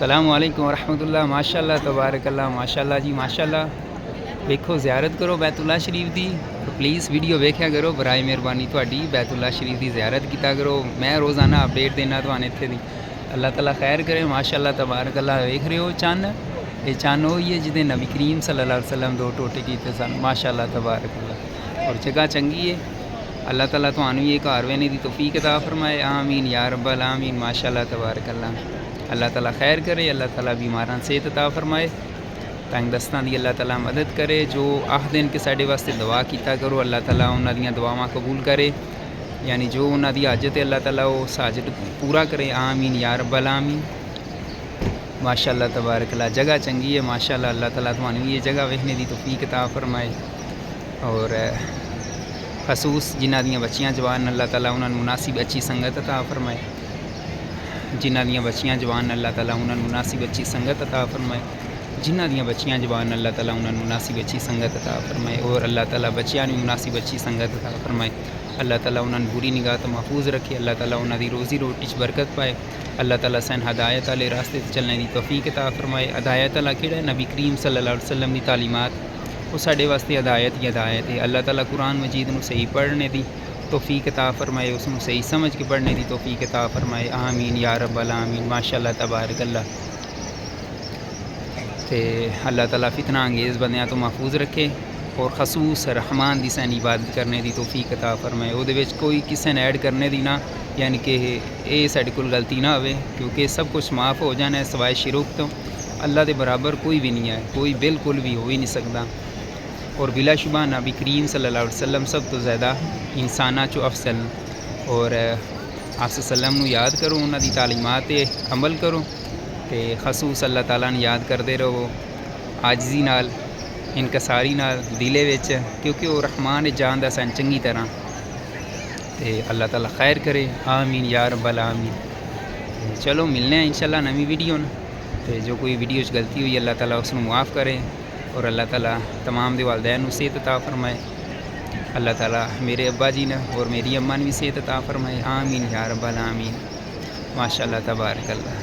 السلام علیکم ورحمۃ اللہ. ماشاء اللہ تبارک اللہ. ماشاء اللہ جی ماشاء اللہ. ویکھو زیارت کرو بیت اللہ شریف دی. پلیز ویڈیو ویکھیا کرو برائے مہربانی تہاڈی. بیت اللہ شریف دی زیارت کیتا کرو. میں روزانہ اپڈیٹ دینا تہانے اتھے دی. اللہ تعالیٰ خیر کرے. ماشاء اللہ تبارک اللہ. ویکھ رہے ہو چن، یہ چن وہی ہے جہدے نبی کریم صلی اللہ علیہ وسلم 2 ٹوٹے کیتے سن. ماشاء اللہ تبارک اللہ. اور جگہ چنگی ہے. اللہ تعالیٰ تانوں یہ گھر وینے دی توفیق عطا فرمائے. آمین یا رب العالمین. ماشاء اللہ تبارک اللہ. اللہ تعالیٰ خیر کرے. اللہ تعالیٰ بیماراں صحت عطا فرمائے. تنگ دستاں دی اللہ تعالیٰ مدد کرے. جو آخدن کہ ساڈے واسطے دعا کیتا کرو، اللہ تعالیٰ انہاں دیاں دعاواں قبول کرے. یعنی جو انہاں دی حاجت ہے اللہ تعالیٰ وہ حاجت پورا کرے. آمین یا رب العالمین. ماشاء اللہ تبارک اللہ. جگہ چنگی ہے ماشاء اللہ. اللہ تعالیٰ تانوں یہ جگہ ویکھنے دی توفیق عطا فرمائے. اور خصوص جنہ دیاں بچیاں جوان اللہ تعالیٰ انہاں مناسب اچھی سنگت عطا فرمائے. جنہ دیاں بچیاں جوان اللہ تعالیٰ انہاں مناسب اچھی سنگت عطا فرمائے. جنہ دیاں بچیاں جوان اللہ تعالیٰ انہاں مناسب اچھی سنگت عطا فرمائے. اور اللہ تعالیٰ بچیاں نوں مناسب اچھی سنگت عطا فرمائے. اللہ تعالیٰ انہاں بری نگاہ تو محفوظ رکھے. اللہ تعالیٰ انہاں دی روزی روٹی چ برکت پائے. اللہ تعالیٰ سین ہدایت والے راستے تے چلنے دی توفیق عطا فرمائے. ہدایت والا کیڑا ہے؟ نبی کریم صلی اللہ علیہ وسلم دی تعلیمات. وہ ساڈے واسطے ہدایت ہی ہدایت ہے. اللہ تعالیٰ قرآن مجید نوں صحیح پڑھنے دی توفیق عطا فرمائے. اس نوں صحیح سمجھ کے پڑھنے دی توفیق عطا فرمائے. آمین یا رب العالمین. ماشاء اللہ تبارک اللہ. تے اللہ تعالیٰ فتنہ انگیز بندیاں تو محفوظ رکھے. اور خصوص رحمان دی سین عبادت کرنے دی توفیق عطا فرمائے. وہ دے وچ کوئی کسے نے ایڈ کرنے دی نہ، یعنی کہ اے ساڈے کول غلطی نہ ہوئے، کیونکہ سب کچھ معاف ہو جانا ہے سوائے شرک تو. اللہ دے برابر کوئی بھی نہیں ہے، کوئی بالکل بھی ہو ہی نہیں سکتا. اور بلا شبہ نبی کریم صلی اللہ علیہ وسلم سب تو زیادہ انساناں چو افضل. اور آپ صلی اللہ علیہ وسلم نو یاد کرو، انہاں دی تعلیمات تے عمل کرو. تے خصوص اللہ تعالیٰ نے یاد کردے رہو عاجزی نال، انکساری نال، دلے وچ، کیونکہ وہ رحمان جان دا سن چنگی طرح. تے اللہ تعالیٰ خیر کرے. آمین یا رب العالمین. چلو ملنے ہیں انشاءاللہ نویں ویڈیو نا. تے جو کوئی ویڈیو چ غلطی ہوئی اللہ تعالیٰ اس نو معاف کرے. اور اللہ تعالیٰ تمام دے والدین کو صحت عطا فرمائے. اللہ تعالیٰ میرے ابا جی نے اور میری اماں نے بھی صحت عطا فرمائے. آمین یا رب العالمین. ماشاء اللہ تبارک اللہ.